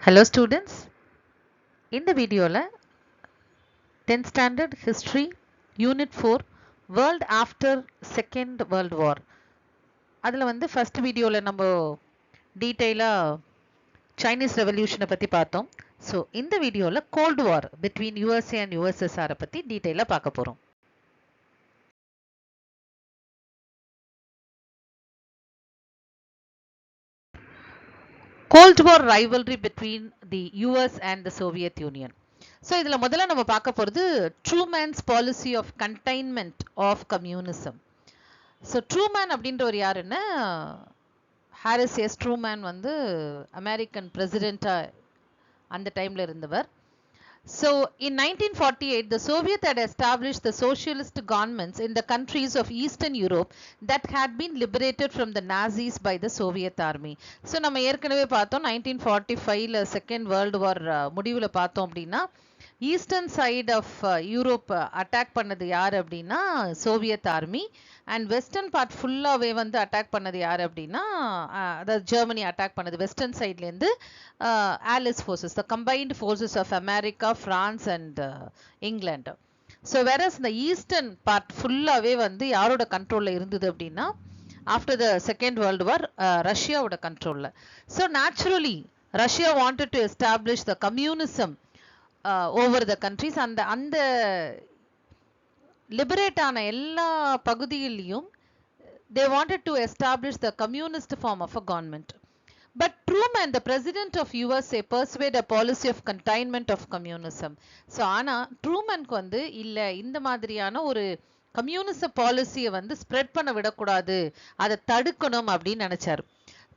Hello students, இந்த வீடியோல 10th standard history unit 4 world after second world war அதுல வந்து first வீடியோல நம்ம டீடைலா Chinese revolution பத்தி பார்த்தோம். ஸோ இந்த வீடியோல cold war between USA and USSR பத்தி டீடைலா பார்க்க போறோம். Cold War rivalry between the US and the Soviet Union. So இதில் முதல்ல நம்ம பார்க்க போகிறது Truman's policy of containment of communism. So Truman அப்படின்றவர் யாருன்னா ஹாரிஸ் எஸ் ட்ரூமேன் வந்து அமெரிக்கன் பிரசிடெண்ட்டாக அந்த டைமில் இருந்தவர். So in 1948, the Soviet had established the socialist governments in the countries of Eastern Europe that had been liberated from the Nazis by the Soviet army. So நம்ம ஏற்கனவே பார்த்தோம் 1945ல second world வார் முடிவில் பார்த்தோம் அப்படின்னா eastern side of Europe attack பண்ணது யார் அப்படின்னா Soviet army, and western part ஃபுல்லாகவே வந்து அட்டாக் பண்ணது யார் அப்படின்னா அதாவது ஜெர்மனி அட்டாக் பண்ணது வெஸ்டர்ன் சைட்லேருந்து Allies forces, the combined forces of America, France and England. So whereas இந்த ஈஸ்டர்ன் பார்ட் ஃபுல்லாகவே வந்து யாரோட கண்ட்ரோலில் இருந்தது அப்படின்னா after the second world war ரஷ்யாவோட கண்ட்ரோலில். So naturally Russia wanted to establish the communism over the countries. அந்த லிபரேட் ஆன எல்லா பகுதியிலையும் they wanted to establish the communist form of a government. But Truman, the president of USA, persuaded a policy of containment of communism. So ஆனா ட்ரூமனுக்கு வந்து இல்லை இந்த மாதிரியான ஒரு கம்யூனிச பாலிசியை வந்து ஸ்ப்ரெட் பண்ண விடக்கூடாது, அதை தடுக்கணும் அப்படின்னு நினைச்சாரு.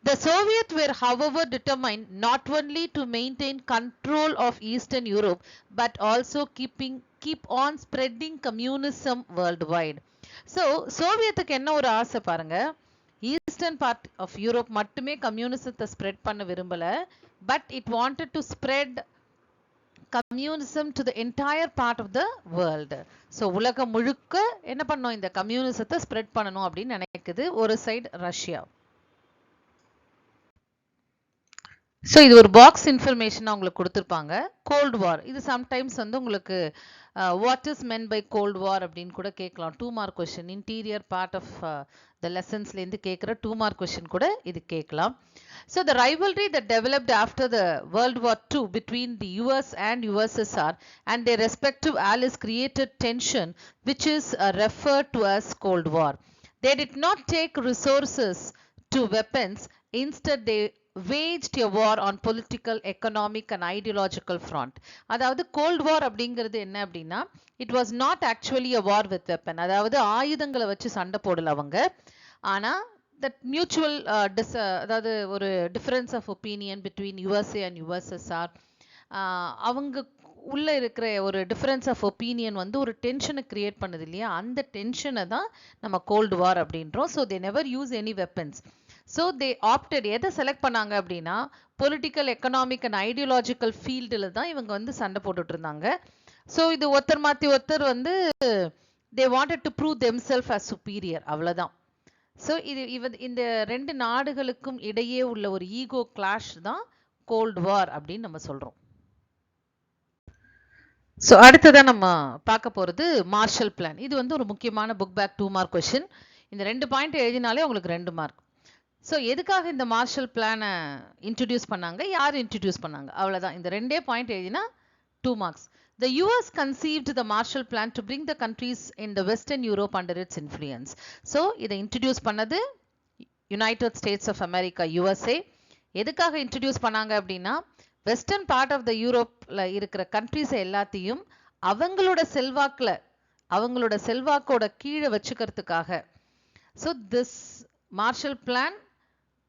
The Soviets were, however, determined not only to maintain control of Eastern Europe, but also keep on spreading communism worldwide. So, சோவியத்துக்கு என்ன ஒரு ஆசை பாருங்க, ஈஸ்டர்ன் பார்ட் ஆஃப் யூரோப் மட்டுமே கம்யூனிசத்தை ஸ்ப்ரெட் பண்ண விரும்பல, but it wanted to spread communism to the entire part of the world. So உலகம் முழுக்க என்ன பண்ணோம், இந்த கம்யூனிசத்தை ஸ்ப்ரெட் பண்ணணும் அப்படின்னு நினைக்குது ஒரு சைடு ரஷ்யா. ஸோ இது ஒரு பாக்ஸ் இன்ஃபர்மேஷனாக உங்களுக்கு கொடுத்துருப்பாங்க. கோல்டு வார் இது சம்டைம்ஸ் வந்து உங்களுக்கு what is meant by cold war அப்படின்னு கூட கேட்கலாம். 2 mark question, interior part of the லெசன்ஸ்லேருந்து கேட்குற 2 மார்க் கொஸ்டின் கூட இது கேட்கலாம். So the rivalry that developed after the World War II between the US and USSR and their respective allies created tension, which is referred to as Cold War. They did not take resources to weapons. Instead, they waged a war on political, economic and ideological front. அதாவது gold வார் அப்படிங்கிறது என்ன அப்படின்னா, it was not actually a war with weapon. அதாவது ஆயுதங்களை வச்சு சண்டை போடல அவங்க, ஆனா தட் மியூச்சுவல் அதாவது ஒரு difference of opinion between USA and USSR, அவங்க உள்ள இருக்கிற ஒரு டிஃபரன்ஸ் ஆஃப் ஒப்பீனியன் வந்து ஒரு டென்ஷனை கிரியேட் பண்ணுது இல்லையா, அந்த டென்ஷனை தான் நம்ம கோல்டு வார் அப்படின்றோம். So they never use any weapons. So they opted, எதை செலக்ட் பண்ணாங்க அப்படின்னா பொலிட்டிக்கல், எக்கனாமிக் அண்ட் ஐடியாலஜிக்கல் ஃபீல்டில் தான் இவங்க வந்து சண்டை போட்டுட்டு இருந்தாங்க. ஸோ இது ஒருத்தர் மாற்றி ஒருத்தர் வந்து they wanted to prove themselves as superior, அவ்வளோதான். ஸோ இந்த ரெண்டு நாடுகளுக்கும் இடையே உள்ள ஒரு ஈகோ கிளாஷ் தான் கோல்டு வார் அப்படின்னு நம்ம சொல்கிறோம். ஸோ அடுத்ததான் நம்ம பார்க்க போகிறது மார்ஷல் பிளான். இது வந்து ஒரு முக்கியமான புக் பேக் 2 மார்க் கொஸ்டின். இந்த 2 பாயிண்ட் எழுதினாலே உங்களுக்கு 2 மார்க். ஸோ எதுக்காக இந்த மார்ஷல் பிளானை இன்ட்ரடியூஸ் பண்ணாங்க, யார் இன்ட்ரடியூஸ் பண்ணாங்க, அவ்வளோதான். இந்த 2 பாயிண்ட் எழுதினா 2 marks. The US conceived the Marshall Plan to bring the countries in the Western Europe under its influence. So இதை இன்ட்ரடியூஸ் பண்ணது United States of America, USA. எதுக்காக இன்ட்ரடியூஸ் பண்ணாங்க அப்படின்னா, வெஸ்டர்ன் பார்ட் ஆஃப் த யூரோப்ல இருக்கிற கண்ட்ரிஸ் எல்லாத்தையும் அவங்களோட செல்வாக்கில், அவங்களோட செல்வாக்கோட கீழே வச்சுக்கிறதுக்காக. So this Marshall Plan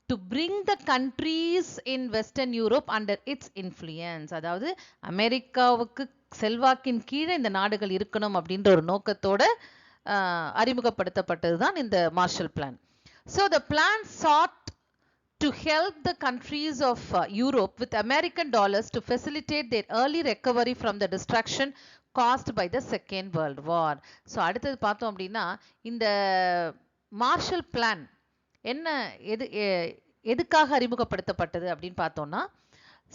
to bring the countries in Western Europe under its influence. அதாவது அமெரிக்காவுக்கு செல்வாக்கின் கீழே இந்த நாடுகள் இருக்கணும் அப்படின்ற ஒரு நோக்கத்தோட அறிமுகப்படுத்தப்பட்டது தான் இந்த Marshall plan. So the plan sought to help the countries of Europe with American dollars to facilitate their early recovery from the destruction caused by the Second World War. So அடுத்தது பார்த்தோம் அப்படின்னா, இந்த மார்ஷல் பிளான் என்ன எதுக்காக அறிமுகப்படுத்தப்பட்டது அப்படின்னு பார்த்தோம்னா,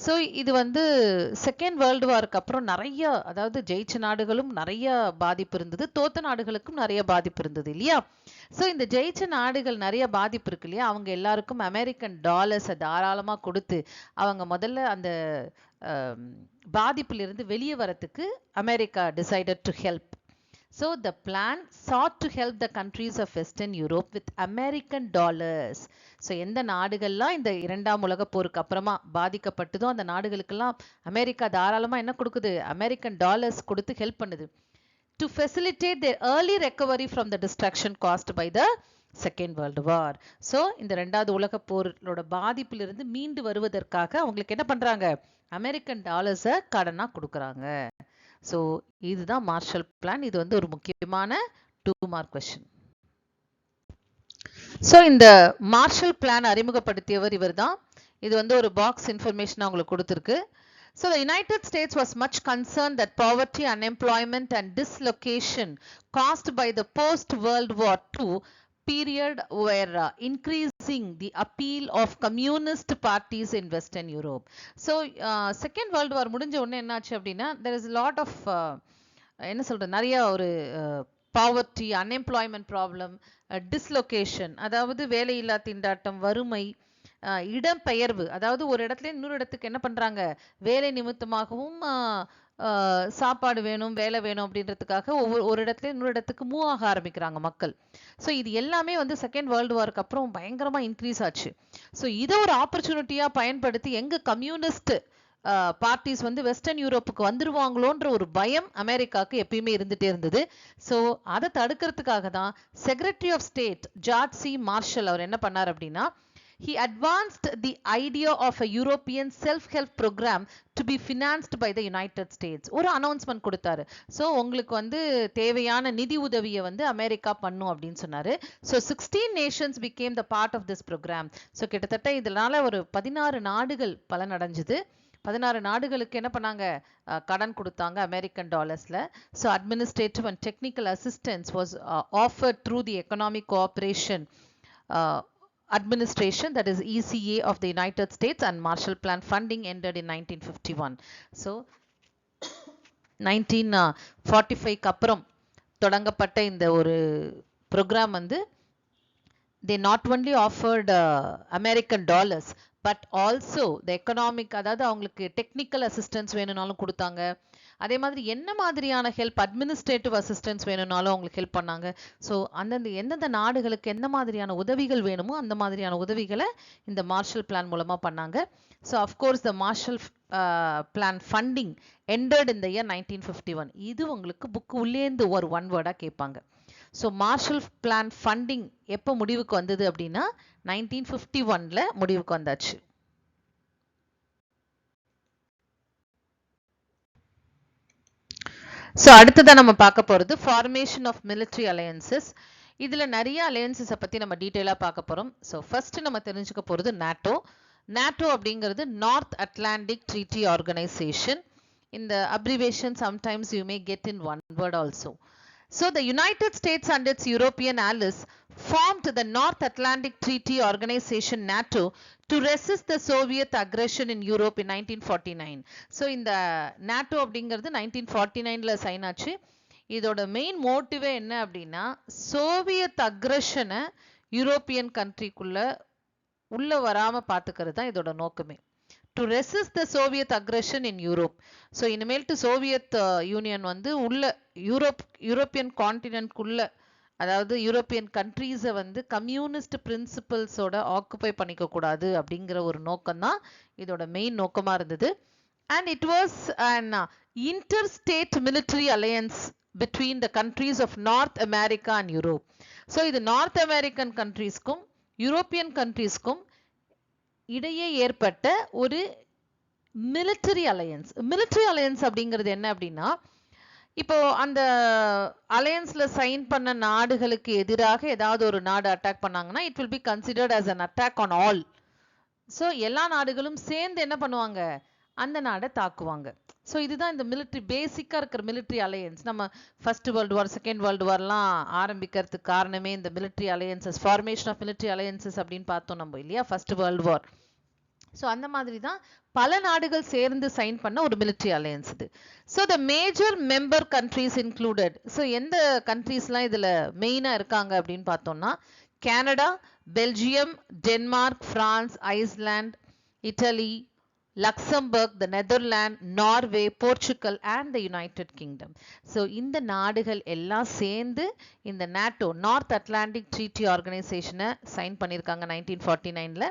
so இது வந்து செகண்ட் வேர்ல்டு வாருக்கு அப்புறம் நிறைய, அதாவது ஜெயிச்ச நாடுகளும் நிறைய பாதிப்பு இருந்தது, தோத்த நாடுகளுக்கும் நிறைய பாதிப்பு இருந்தது இல்லையா. ஸோ இந்த ஜெயிச்ச நாடுகள் நிறைய பாதிப்பு இருக்கு இல்லையா, அவங்க எல்லாருக்கும் அமெரிக்கன் டாலர்ஸை தாராளமாக கொடுத்து அவங்க முதல்ல அந்த பாதிப்பிலிருந்து வெளியே வரத்துக்கு America decided to help. So the plan sought to help the countries of Western Europe with American dollars. So எந்த நாடுகள்லாம் இந்த இரண்டாம் உலக போருக்கு அப்புறமா பாதிக்கப்பட்டதோ அந்த நாடுகளுக்கெல்லாம் அமெரிக்கா தாராளமா என்ன கொடுக்குது, அமெரிக்கன் டாலர்ஸ் கொடுத்து ஹெல்ப் பண்ணுது. To facilitate their early recovery from the destruction caused by the second world war. So இந்த ரெண்டாவது உலக போரோட பாதிப்பிலிருந்து மீண்டு வருவதற்காக அவங்களுக்கு என்ன பண்றாங்க, அமெரிக்கன் டாலர்ஸை கடனா கொடுக்குறாங்க. ஸோ இதுதான் மார்ஷல் பிளான். இது வந்து ஒரு முக்கியமான 2 மார்க் கொஸ்டின். ஸோ இந்த மார்ஷல் பிளான் அறிமுகப்படுத்தியவர் இவர் தான். இது வந்து ஒரு பாக்ஸ் இன்ஃபர்மேஷன் அவங்களுக்கு கொடுத்துருக்கு. So the United States was much concerned that poverty, unemployment and dislocation caused by the post-World War II period were increasing the appeal of communist parties in Western Europe. So second world war முடிஞ்ச உடனே என்னாச்சு அப்படின்னா, there is a lot of என்ன சொல்றது, நிறைய ஒரு poverty, unemployment problem, dislocation, அதாவது வேலையில்லா திண்டாட்டம், வறுமை, இடம்பெயர்வு, அதாவது ஒரு இடத்துல இன்னொரு இடத்துக்கு என்ன பண்றாங்க, வேலை நிமித்தமாகவும் சாப்பாடு வேணும், வேலை வேணும் அப்படின்றதுக்காக ஒரு இடத்துல இன்னொரு இடத்துக்கு மூவ் ஆக ஆரம்பிக்கிறாங்க மக்கள். ஸோ இது எல்லாமே வந்து செகண்ட் வேர்ல்டு வாருக்கு அப்புறம் பயங்கரமா இன்க்ரீஸ் ஆச்சு. ஸோ இதை ஒரு ஆப்பர்ச்சுனிட்டியா பயன்படுத்தி எங்க கம்யூனிஸ்ட் பார்ட்டிஸ் வந்து வெஸ்டர்ன் யூரோப்புக்கு வந்துருவாங்களோன்ற ஒரு பயம் அமெரிக்காவுக்கு எப்பயுமே இருந்துட்டே இருந்தது. ஸோ அதை தடுக்கிறதுக்காக தான் secretary of state George C Marshall அவர் என்ன பண்ணார் அப்படின்னா, he advanced the idea of a European self-help program to be financed by the United States. ஒரு அனௌன்ஸ்மெண்ட் கொடுத்தாரு. ஸோ உங்களுக்கு வந்து தேவையான நிதி உதவியை வந்து அமெரிக்கா பண்ணும் அப்படின்னு சொன்னாரு. So 16 nations became the part of this program. So கிட்டத்தட்ட இதனால ஒரு 16 நாடுகள் பலனடைஞ்சது. 16 நாடுகளுக்கு என்ன பண்ணாங்க, கடன் கொடுத்தாங்க அமெரிக்கன் டாலர்ஸ்ல. So administrative and technical assistance was offered through the economic cooperation administration, that is ECA of the United States, and Marshall Plan funding ended in 1951. So 1945 அப்புறம் தொடங்கப்பட்ட இந்த ஒரு program வந்து they not only offered American dollars but also the economic, அதாவது அவங்களுக்கு technical assistance வேணும்னாலும் கொடுத்தாங்க. அதே மாதிரி என்ன மாதிரியான ஹெல்ப், அட்மினிஸ்ட்ரேட்டிவ் அசிஸ்டன்ஸ் வேணும்னாலும் அவங்களுக்கு ஹெல்ப் பண்ணாங்க. ஸோ அந்தந்த எந்தெந்த நாடுகளுக்கு எந்த மாதிரியான உதவிகள் வேணுமோ அந்த மாதிரியான உதவிகளை இந்த மார்ஷல் பிளான் மூலமா பண்ணாங்க. So of course the Marshall plan funding ended in the year 1951. இது உங்களுக்கு புக்கு உள்ளேந்து ஒரு ஒன் வேர்டா கேட்பாங்க. ஸோ மார்ஷல் பிளான் ஃபண்டிங் எப்போ முடிவுக்கு வந்தது அப்படின்னா 1951ல முடிவுக்கு வந்தாச்சு. ஸோ அடுத்ததான் நம்ம பார்க்க போகிறது ஃபார்மேஷன் ஆஃப் மிலிட்ரி அலையன்சஸ். இதில் நிறைய அலையன்சஸை பற்றி நம்ம டீட்டெயிலாக பார்க்க போகிறோம். ஸோ ஃபர்ஸ்ட் நம்ம தெரிஞ்சுக்க போகிறது நாட்டோ. நாட்டோ அப்படிங்கிறது நார்த் அட்லாண்டிக் ட்ரீட்டி ஆர்கனைசேஷன். இந்த abbreviation sometimes you may get in one word also. So the United States and its European allies formed the North Atlantic Treaty Organization NATO to resist the Soviet aggression in Europe in 1949. So இந்த NATO அப்படிங்கிறது 1949ல sign ஆச்சு. இதோட main மோட்டிவே என்ன அப்படின்னா, Soviet அக்ரஷனை European கண்ட்ரிக்குள்ள உள்ள வராம பார்த்துக்கிறது தான் இதோட நோக்கமே. To resist the Soviet aggression in Europe. So இனிமேல்ட்டு சோவியத் யூனியன் வந்து உள்ள யூரோப்பியன் கான்டினென்ட்குள்ள, அதாவது யூரோப்பியன் கண்ட்ரீஸை வந்து கம்யூனிஸ்ட் பிரின்சிபல்ஸோட ஆக்குபை பண்ணிக்க கூடாது அப்படிங்கிற ஒரு நோக்கம் தான் இதோட மெயின் நோக்கமா இருந்தது. And it was an interstate military alliance between the countries of North America and Europe. So இது நார்த் அமெரிக்கன் கண்ட்ரீஸ்க்கும் யூரோப்பியன் கண்ட்ரீஸ்க்கும் இடையே ஏற்பட்ட ஒரு மிலிட்டரி அலையன்ஸ். மிலிட்டரி அலையன்ஸ் அப்படிங்கிறது என்ன அப்படின்னா, இப்போ அந்த அலையன்ஸ்ல சைன் பண்ண நாடுகளுக்கு எதிராக ஏதாவது ஒரு நாடு அட்டாக் பண்ணாங்கன்னா it will be considered as an attack on all. So எல்லா நாடுகளும் சேர்ந்து என்ன பண்ணுவாங்க, அந்த நாடை தாக்குவாங்க. ஸோ இதுதான் இந்த மிலிட்ரி பேசிக்காக இருக்கிற மிலிட்ரி அலையன்ஸ். நம்ம first world war, second world வார்லாம் ஆரம்பிக்கிறதுக்கு காரணமே இந்த military alliances, formation of military alliances அப்படின்னு பார்த்தோம் நம்ம இல்லையா, ஃபர்ஸ்ட் வேர்ல்டு வார். ஸோ அந்த மாதிரி தான் பல நாடுகள் சேர்ந்து சைன் பண்ண ஒரு மிலிட்ரி அலையன்ஸ் இது. So the major member countries included. So எந்த கண்ட்ரீஸ்லாம் இதில் மெயினாக இருக்காங்க அப்படின்னு பார்த்தோம்னா Canada, Belgium, Denmark, France, Iceland, Italy, Luxembourg, the Netherland, Norway, Portugal and the United Kingdom. So இந்த நாடுகள் எல்லாம் சேர்ந்து இந்த நாட்டோ நார்த் அட்லாண்டிக் ட்ரீட்டி ஆர்கனைசேஷனை சைன் பண்ணியிருக்காங்க 1949ல்.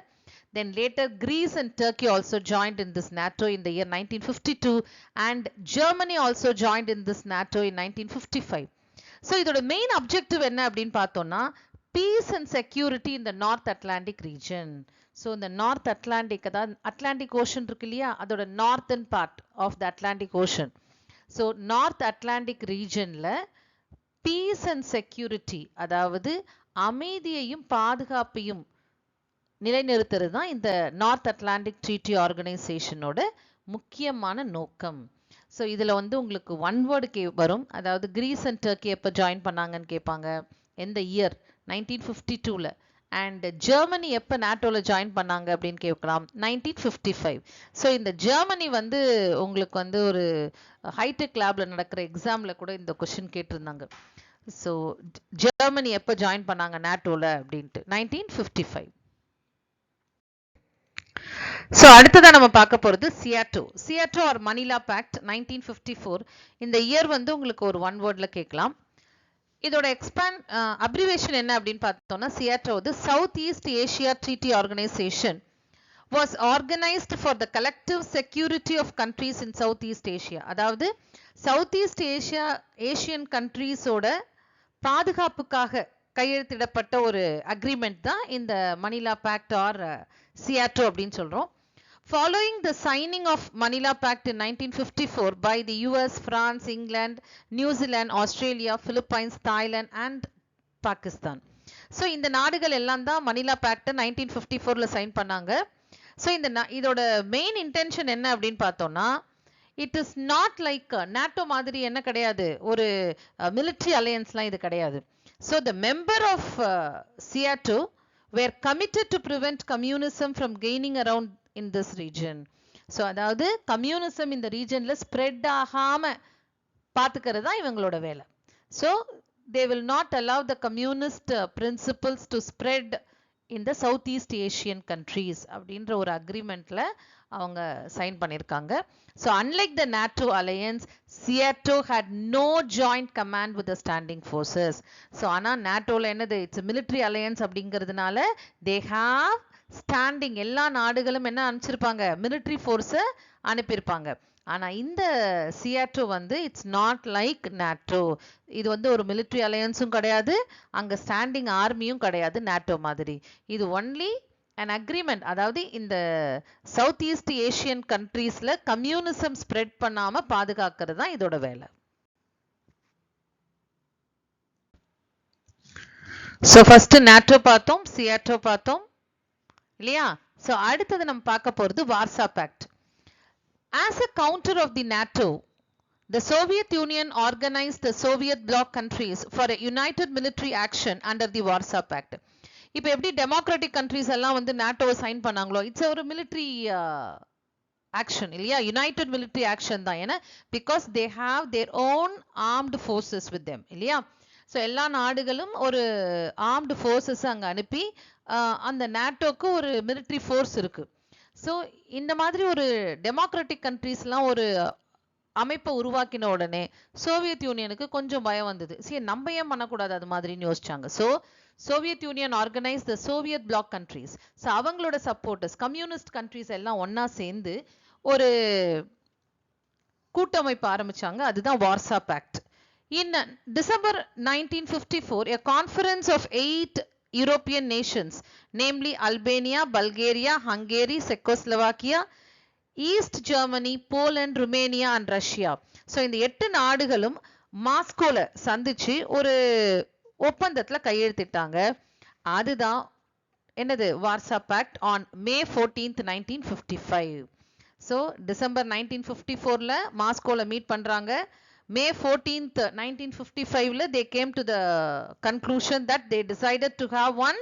Then later Greece and Turkey also joined in this NATO in the year 1952 and Germany also joined in this NATO in 1955. So இதோட main objective என்ன அப்படின்னு பார்த்தோம்னா peace and security in the North Atlantic region. So இந்த North Atlantic, அதாவது Atlantic Ocean இருக்கு இல்லையா, அதோட northern part of the Atlantic Ocean. So North Atlantic regionல peace and security, அதாவது அமைதியையும் பாதுகாப்பையும் நிலைநிறுத்துறது தான் இந்த நார்த் அட்லாண்டிக் ட்ரீட்டி ஆர்கனைசேஷனோட முக்கியமான நோக்கம். ஸோ இதில் வந்து உங்களுக்கு ஒன் வேர்டு வரும், அதாவது கிரீஸ் அண்ட் டர்க்கி எப்போ ஜாயின் பண்ணாங்கன்னு கேட்பாங்க, எந்த இயர் 1952ல். அண்ட் ஜெர்மனி எப்போ நாட்டோவில் ஜாயின் பண்ணாங்க அப்படின்னு கேட்கலாம், 1955. ஸோ இந்த ஜெர்மனி வந்து உங்களுக்கு வந்து ஒரு ஹைடெக் லேபில் நடக்கிற எக்ஸாமில் கூட இந்த கொஷின் கேட்டிருந்தாங்க. ஸோ ஜெர்மனி எப்போ ஜாயின் பண்ணாங்க நாட்டோவில் அப்படின்ட்டு 1955. ஸோ அடுத்ததான் நம்ம பார்க்க போகிறது சியாட்டோ ஆர் மணிலா பேக்ட் 1954. இந்த இயர் வந்து உங்களுக்கு ஒரு ஒன் வேர்டில் கேட்கலாம். இதோட அப்ரிவேஷன் என்ன அப்படின்னு பார்த்தோம்னா சியாட்டோ வந்து south east Asia treaty organisation was organized for the collective security of countries in Southeast Asia. அதாவது Southeast ஏஷியன் கண்ட்ரீஸோட பாதுகாப்புக்காக கையெழுத்திடப்பட்ட ஒரு அக்ரிமெண்ட் தான் இந்த மணிலா பேக்ட் ஆர் சியாட்டோ அப்படின்னு சொல்றோம். Following the signing of Manila Pact in 1954 by the US, France, England, New Zealand, Australia, Philippines, Thailand and Pakistan. So இந்த நாடுகள் எல்லாம் தான் மணிலா பேக்ட் 1954ல சைன் பண்ணாங்க. ஸோ இதோட மெயின் இன்டென்ஷன் என்ன அப்படின்னு பார்த்தோம்னா it is not like NATO மாதிரி என்ன கிடையாது, ஒரு மிலிட்ரி அலையன்ஸ்லாம் இது கிடையாது. So the member of SEATO were committed to prevent communism from gaining around in this region. So அதாவது கம்யூனிசம் இந்த ரீஜன்ல ஸ்ப்ரெட் ஆகாம பார்த்துக்கிறது தான் இவங்களோட வேலை. So they will not allow the communist principles to spread in the Southeast Asian countries அப்படின்ற ஒரு அக்ரிமெண்ட்ல அவங்க சைன் பண்ணியிருக்காங்க. So unlike the NATO alliance, Seato had no joint command with the standing forces. So ஆனா நாட்டோல என்னது, it's military alliance அப்படிங்கிறதுனால they have standing, எல்லா நாடுகளும் என்ன அனுப்பிச்சிருப்பாங்க, military force அனுப்பியிருப்பாங்க. ஆனா இந்த சியாட்டோ வந்து இட்ஸ் நாட் லைக் நாட்டோ. இது வந்து ஒரு மிலிட்ரி அலையன்ஸும் கிடையாது, அங்க ஸ்டாண்டிங் ஆர்மியும் கிடையாது நாட்டோ மாதிரி. இது ஒன்லி an agreement, அதாவது இந்த சவுத் ஈஸ்ட் ஏஷியன் கண்ட்ரீஸ்ல கம்யூனிசம் ஸ்ப்ரெட் பண்ணாம பாதுகாக்கிறது தான் இதோட வேலை. ஸோ ஃபர்ஸ்ட் நாட்டோ பார்த்தோம், சியாட்டோ பார்த்தோம் இல்லையா. ஸோ அடுத்தது நம்ம பார்க்க போறது Warsaw pact. As a counter of the NATO, the Soviet Union organized the Soviet bloc countries for a united military action under the Warsaw Pact. இப்போ எப்படி டெமோக்ராட்டிக் கண்ட்ரீஸ் எல்லாம் வந்து நாட்டோவை சைன் பண்ணாங்களோ, இட்ஸ் ஒரு மிலிட்ரி ஆக்ஷன் இல்லையா, United military action தான். ஏன்னா because they have their own armed forces with them இல்லையா. ஸோ எல்லா நாடுகளும் ஒரு ஆர்ம்டு ஃபோர்ஸஸ் அங்கே அனுப்பி அந்த நாட்டோக்கு ஒரு மிலிட்ரி ஃபோர்ஸ் இருக்கு. ஸோ இந்த மாதிரி ஒரு டெமோக்ராட்டிக் கண்ட்ரீஸ்லாம் ஒரு அமைப்பை உருவாக்கின உடனே சோவியத் யூனியனுக்கு கொஞ்சம் பயம் வந்தது. சரி நம்ம ஏன் பண்ணக்கூடாது அது மாதிரின்னு யோசிச்சாங்க. So Soviet Union organise the Soviet bloc countries. So அவங்களோட சப்போர்ட்டர்ஸ் கம்யூனிஸ்ட் கண்ட்ரீஸ் எல்லாம் ஒன்னா சேர்ந்து ஒரு கூட்டமைப்பு ஆரம்பிச்சாங்க, அதுதான் Warsaw pact. In December 1954, a conference of 8 European nations, namely Albania, Bulgaria, Hungary, Czechoslovakia, East Germany, Poland, Romania and Russia. So இந்த 8 நாடுகளும் மாஸ்கோல சந்திச்சு ஒரு ஒப்பந்தத்துல கையெழுத்திட்டாங்க. அதுதான் என்னது, Warsaw pact on May 14th 1955. So December 1954ல மாஸ்கோல மீட் பண்றாங்க. May 14th 1955ல they came to the conclusion that they decided to have one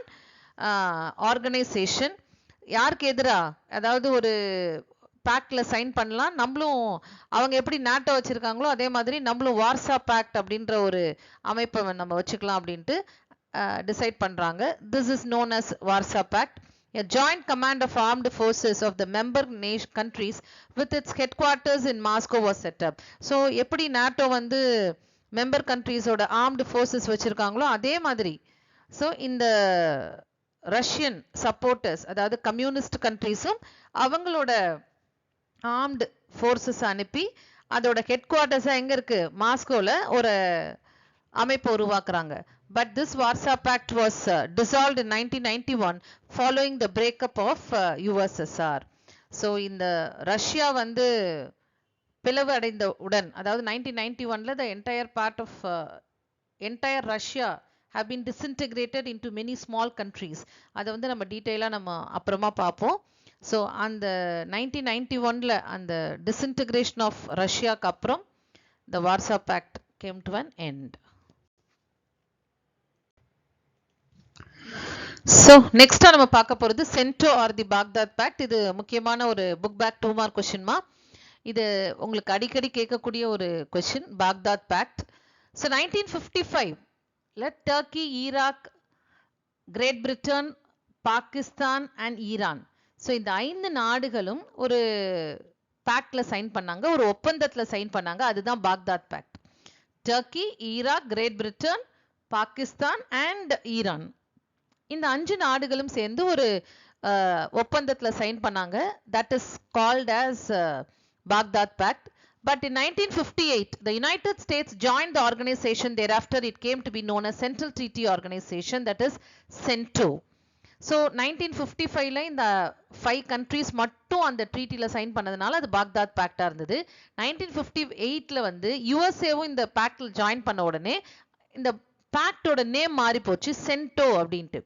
organization. யாருக்கு எதிரா, அதாவது ஒரு பேக்ட்ல சைன் பண்ணலாம், நம்மளும் அவங்க எப்படி நாட்டோ வச்சிருக்காங்களோ அதே மாதிரி நம்மளும் வார்சா பேக்ட் அப்படின்ற ஒரு அமைப்பை நம்ம வச்சுக்கலாம் அப்படின்ட்டு டிசைட் பண்றாங்க. This is known as Warsaw pact. A joint command of armed forces of the member countries with its headquarters in Moscow was set up. So எப்படி நாட்டோ வந்து மெம்பர் கண்ட்ரீஸோட ஆர்ம்டு ஃபோர்ஸஸ் வச்சிருக்காங்களோ அதே மாதிரி ஸோ இந்த Russian supporters, அதாவது communist கண்ட்ரீஸும் அவங்களோட armed forces அனுப்பி அதோட head குவார்ட்டர்ஸாக எங்கே இருக்கு, மாஸ்கோவில் ஒரு அமைப்பு உருவாக்குறாங்க. But this Warsaw Pact was dissolved in 1991 following the breakup of USSR. So இந்த ரஷ்யா வந்து பிளவு அடைந்த உடன், அதாவது 1991ல the entire part of entire Russia have been disintegrated into many small countries. அதை வந்து நம்ம டீட்டெயிலாக நம்ம அப்புறமா பார்ப்போம். ஸோ அந்த 1991ல அந்த disintegration of ரஷ்யாக்கு அப்புறம் the Warsaw Pact came to an end. So நெக்ஸ்டா நம்ம பார்க்க போகிறது CENTO or the Baghdad pact. இது முக்கியமான ஒரு புக் பேக் 2 மார்க் கொஸ்டின்மா. இது உங்களுக்கு அடிக்கடி கேட்கக்கூடிய ஒரு கொஸ்டின், பாக்தாத் பேக்ட். ஸோ 1955ல Turkey, Iraq, Great Britain, Pakistan and Iran, so இந்த 5 நாடுகளும் ஒரு பேக்ட்ல சைன் பண்ணாங்க, ஒரு ஒப்பந்தத்தில் சைன் பண்ணாங்க. அதுதான் Baghdad pact. Turkey, Iraq, Great Britain, Pakistan and Iran, இந்த 5 நாடுகளும் சேர்ந்து ஒரு ஒப்பந்தத்தில் சைன் பண்ணாங்க. That is called as Baghdad Pact. But in 1958, the United States joined the organization. Thereafter, it came to be known as Central Treaty Organization, that is CENTO. So 1955ல இந்த 5 countries மட்டும் அந்த ட்ரீட்டில sign பண்ணதுனால அது Baghdad பேக்டா இருந்தது. 1958ல வந்து யுஎஸ்ஏவும் இந்த பேக்ட்ல join பண்ண உடனே இந்த பேக்டோட நேம் மாறி போச்சு, சென்டோ அப்படின்ட்டு.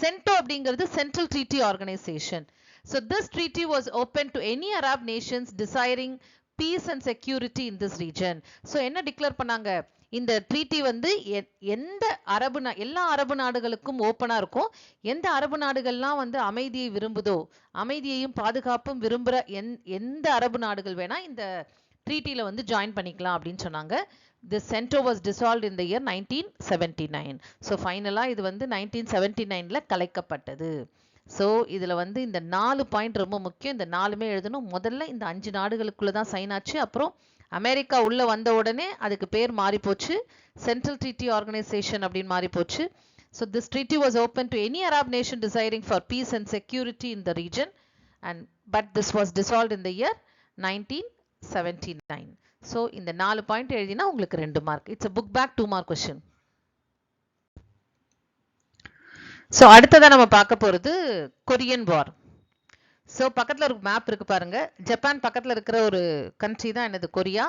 சென்டோ அப்படிங்கிறது central treaty organisation. So this treaty was open to any Arab nations desiring peace and security in this region. So என்ன டிக்ளேர் பண்ணாங்க, இந்த ட்ரீட்டி வந்து எந்த எல்லா அரபு நாடுகளுக்கும் ஓப்பனாக இருக்கும். எந்த அரபு நாடுகள்லாம் வந்து அமைதியை விரும்புதோ, அமைதியையும் பாதுகாப்பும் விரும்புகிற எந்த அரபு நாடுகள் வேணா இந்த ட்ரீட்டியில் வந்து ஜாயின் பண்ணிக்கலாம் அப்படின்னு சொன்னாங்க. The CENTO was dissolved in the year 1979. So ஃபைனலாக இது வந்து 1979ல கலைக்கப்பட்டது. ஸோ இதில் வந்து இந்த 4 பாயிண்ட் ரொம்ப முக்கியம். இந்த 4மே எழுதணும். முதல்ல இந்த 5 நாடுகளுக்குள்ளே தான் சைன் ஆச்சு. அப்புறம் அமெரிக்கா உள்ளே வந்த உடனே அதுக்கு பேர் மாறி போச்சு, சென்ட்ரல் ட்ரீட்டி ஆர்கனைசேஷன் அப்படின்னு மாறி போச்சு. So this treaty was open to any Arab nation desiring for peace and security in the region. But this was dissolved in the year 1979. So இந்த 4 பாயிண்ட் எழுதினா உங்களுக்கு 2 mark. It's a book back 2 mark question. So அடுத்ததான் நம்ம பார்க்க போகிறது Korean வார். So பக்கத்தில் ஒரு map இருக்கு பாருங்க. ஜப்பான் பக்கத்தில் இருக்கிற ஒரு கண்ட்ரி தான் என்னது, கொரியா.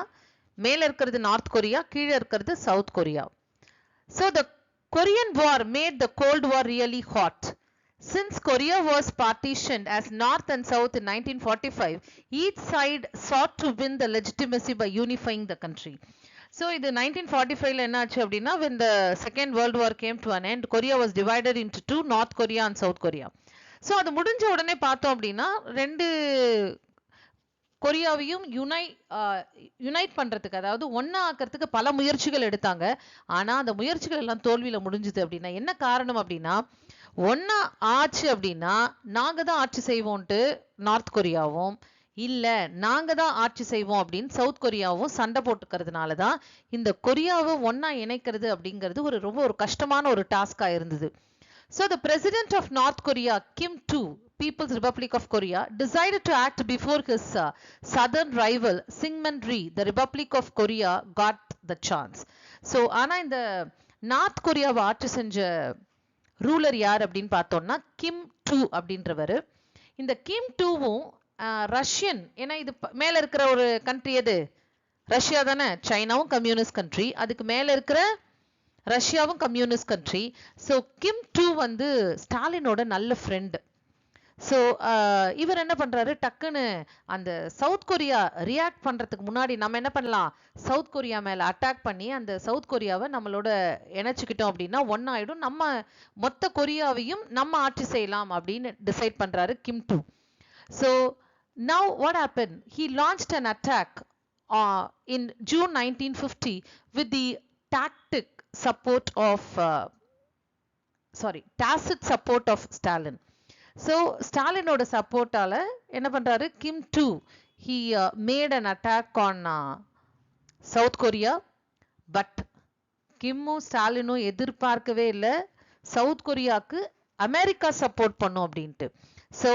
மேலே இருக்கிறது நார்த் கொரியா, கீழே இருக்கிறது south Korea. So the Korean war made the gold war really hot. Since Korea was partitioned as North and South in 1945, each side sought to win the legitimacy by unifying the country. So இது 1945ல என்ன ஆச்சு அப்படின்னா, when the Second World War came to an end, Korea was divided into 2, North Korea and South Korea. So அது முடிஞ்ச உடனே பார்த்தோம் அப்படின்னா 2 கொரியாவையும் unite பண்றதுக்கு, அதாவது ஒன்னா ஆக்கிறதுக்கு பல முயற்சிகள் எடுத்தாங்க. ஆனா அந்த முயற்சிகள் எல்லாம் தோல்வியில முடிஞ்சுது. அப்படின்னா என்ன காரணம் அப்படின்னா, ஒன்னா ஆச்சு அப்படின்னா நாங்க தான் ஆட்சி செய்வோம்ட்டு நார்த் கொரியாவும், இல்ல நாங்க தான் ஆட்சி செய்வோம் அப்படின்னு சவுத் கொரியாவும் சண்டை போட்டுக்கிறதுனால தான் இந்த கொரியாவை ஒன்னா இணைக்கிறது அப்படிங்கிறது ரொம்ப ஒரு கஷ்டமான ஒரு டாஸ்கா இருந்தது. So the president of North Korea, Kim Il-sung, People's Republic of Korea, decided to act before his southern rival Syngman Rhee, the Republic of Korea, got the chance. So ஆனா இந்த நார்த் கொரியாவை ஆட்சி செஞ்ச ரூலர் யார் அப்படின்னு பார்த்தோம்னா கிம் two அப்படின்றவர். இந்த கிம் டூவும் ரஷ்யன், ஏன்னா இது மேல இருக்கிற ஒரு கண்ட்ரி எது, ரஷ்யா தானே. சைனாவும் கம்யூனிஸ்ட் கண்ட்ரி, அதுக்கு மேல இருக்கிற ரஷ்யாவும் கம்யூனிஸ்ட் கண்ட்ரி. ஸோ கிம் டூ வந்து ஸ்டாலினோட நல்ல ஃப்ரெண்டு. ஸோ இவர் என்ன பண்றாரு, டக்குன்னு அந்த சவுத் கொரியா ரியாக்ட் பண்றதுக்கு முன்னாடி நம்ம என்ன பண்ணலாம், சவுத் கொரியா மேல அட்டாக் பண்ணி அந்த சவுத் கொரியாவை நம்மளோட இணைச்சுக்கிட்டோம் அப்படின்னா ஒன்னாயிடும், நம்ம மொத்த கொரியாவையும் நம்ம ஆட்சி செய்யலாம் அப்படின்னு டிசைட் பண்றாரு Kim two. So now what happen, he launched an attack in June 1950 with the tacit support of Stalin. ஸோ ஸ்டாலினோட சப்போர்ட்டால என்ன பண்றாரு, Kim two he made an attack on South Korea. But கிம்மும் ஸ்டாலினும் எதிர்பார்க்கவே இல்லை சவுத் கொரியாவுக்கு அமெரிக்கா சப்போர்ட் பண்ணும் அப்படின்ட்டு. So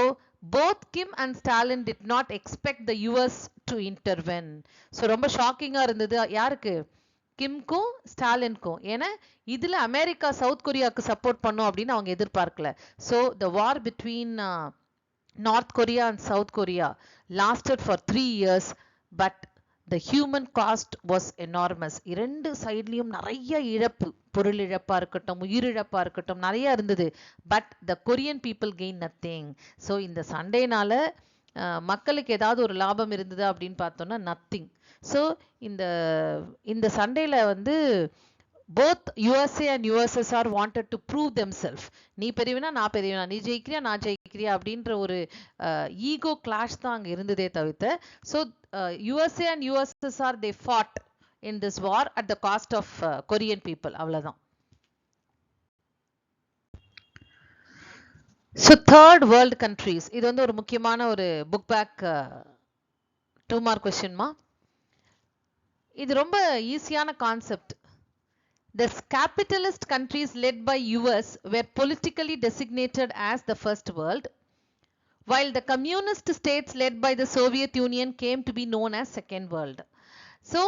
both Kim and Stalin did not expect the US to intervene. So ரொம்ப ஷாக்கிங்கா இருந்தது யாருக்கு, கிம்க்கும் ஸ்டாலினுக்கும். ஏன்னா இதுல அமெரிக்கா சவுத் கொரியாவுக்கு சப்போர்ட் பண்ணும் அப்படின்னு அவங்க எதிர்பார்க்கல. So the war between north Korea and south Korea lasted for 3 years, but the human cost was enormous. இரண்டு சைட்லயும் நிறைய இழப்பு, பொருள் இழப்பா இருக்கட்டும், உயிரிழப்பா இருக்கட்டும், நிறைய இருந்தது. But the Korean people gain nothing. So இந்த சண்டைனால மக்களுக்கு ஏதாவது ஒரு லாபம் இருந்தது அப்படின்னு பார்த்தோம்னா நத்திங். ஸோ இந்த சண்டையில வந்து both USA and USSR wanted to prove themselves. நீ பெரியவனா நான் பெரியவனா, நீ ஜெயிக்கிறியா நான் ஜெயிக்கிறியா அப்படின்ற ஒரு ஈகோ கிளாஷ் தான் அங்க இருந்ததே தவிர்த்து. So USA and USSR they fought in this war at the cost of Korean people. அவ்வளவுதான். ஸோ தேர்ட் வேர்ல்டு கண்ட்ரீஸ், இது வந்து ஒரு முக்கியமான ஒரு புக் பேக் 2 mark கொஸ்டின்மா. இது ரொம்ப ஈஸியான concept. The capitalist countries led by US were politically designated as the first world, while the communist states led by the Soviet Union came to be known as second world. So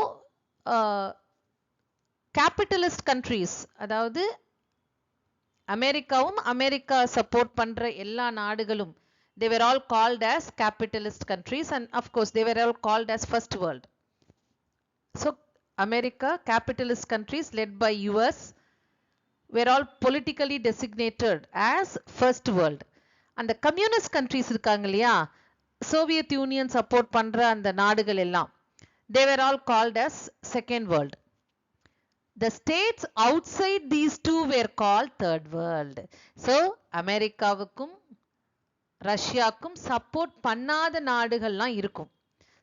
capitalist countries, அதாவது அமெரிக்காவும் America support பண்ற எல்லா நாடுகளும், they were all called as capitalist countries, and of course they were all called as first world. So America, capitalist countries led by US were all politically designated as first world. And the communist countries இருக்காங்க இல்லையா, Soviet union support பண்ற அந்த நாடுகள் எல்லாம், they were all called as second world. The states outside these two were called third world. So அமெரிக்காவுக்கும் ரஷ்யாவுக்கும் support பண்ணாத நாடுகள்லாம் இருக்கும்.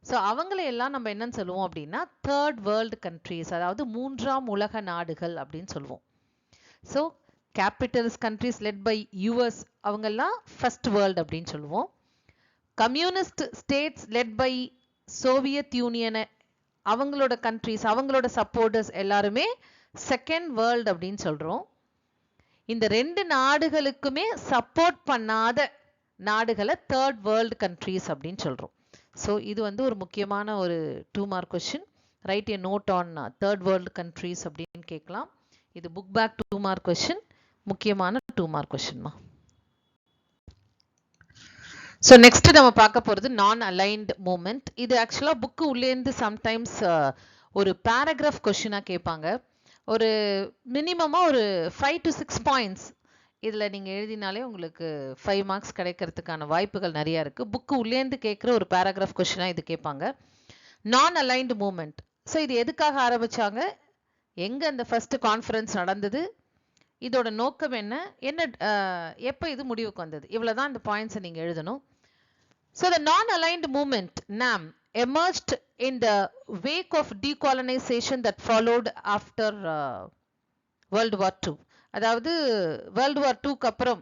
ஸோ அவங்களையெல்லாம் நம்ம என்னன்னு சொல்லுவோம் அப்படின்னா தேர்ட் வேர்ல்டு கண்ட்ரீஸ், அதாவது மூன்றாம் உலக நாடுகள் அப்படின்னு சொல்லுவோம். So capitalist countries led by US அவங்கெல்லாம் ஃபர்ஸ்ட் வேர்ல்டு அப்படின்னு சொல்லுவோம். Communist states led by Soviet யூனியனை அவங்களோட கண்ட்ரீஸ், அவங்களோட சப்போர்ட்டர்ஸ் எல்லாருமே செகண்ட் வேர்ல்டு அப்படின்னு சொல்றோம். இந்த ரெண்டு நாடுகளுக்குமே சப்போர்ட் பண்ணாத நாடுகளை தேர்ட் வேர்ல்டு கண்ட்ரீஸ் அப்படின்னு சொல்றோம். ஸோ இது வந்து ஒரு முக்கியமான ஒரு 2 mark question. Write a note on third world countries அப்படின்னு கேட்கலாம். இது புக் பேக் 2 mark கொஸ்டின், முக்கியமான 2 mark கொஸ்டின்மா. ஸோ நெக்ஸ்ட் நம்ம பார்க்க போகிறது நான் அலைன்ட் மூமெண்ட். இது ஆக்சுவலாக புக்கு உள்ளேருந்து சம்டைம்ஸ் ஒரு பேராகிராஃப் கொஸ்டினாக கேட்பாங்க. ஒரு மினிமமாக ஒரு 5 to 6 பாயிண்ட்ஸ் இதில் நீங்கள் எழுதினாலே உங்களுக்கு 5 marks கிடைக்கிறதுக்கான வாய்ப்புகள் நிறையா இருக்குது. புக்கு உள்ளேருந்து கேட்குற ஒரு பேராகிராஃப் கொஸ்டினாக இது கேட்பாங்க. நான் அலைன்டு மூமெண்ட். ஸோ இது எதுக்காக ஆரம்பித்தாங்க, எங்கே அந்த ஃபர்ஸ்ட் கான்ஃபரன்ஸ் நடந்தது, இதோட நோக்கம் என்ன, எப்போ இது முடிவுக்கு வந்தது, இவ்வளோதான் இந்த பாயிண்ட்ஸை நீங்கள் எழுதணும். So the non-aligned movement NAM emerged in the wake of decolonization that followed after World War II. அதாவது World War II அப்புறம்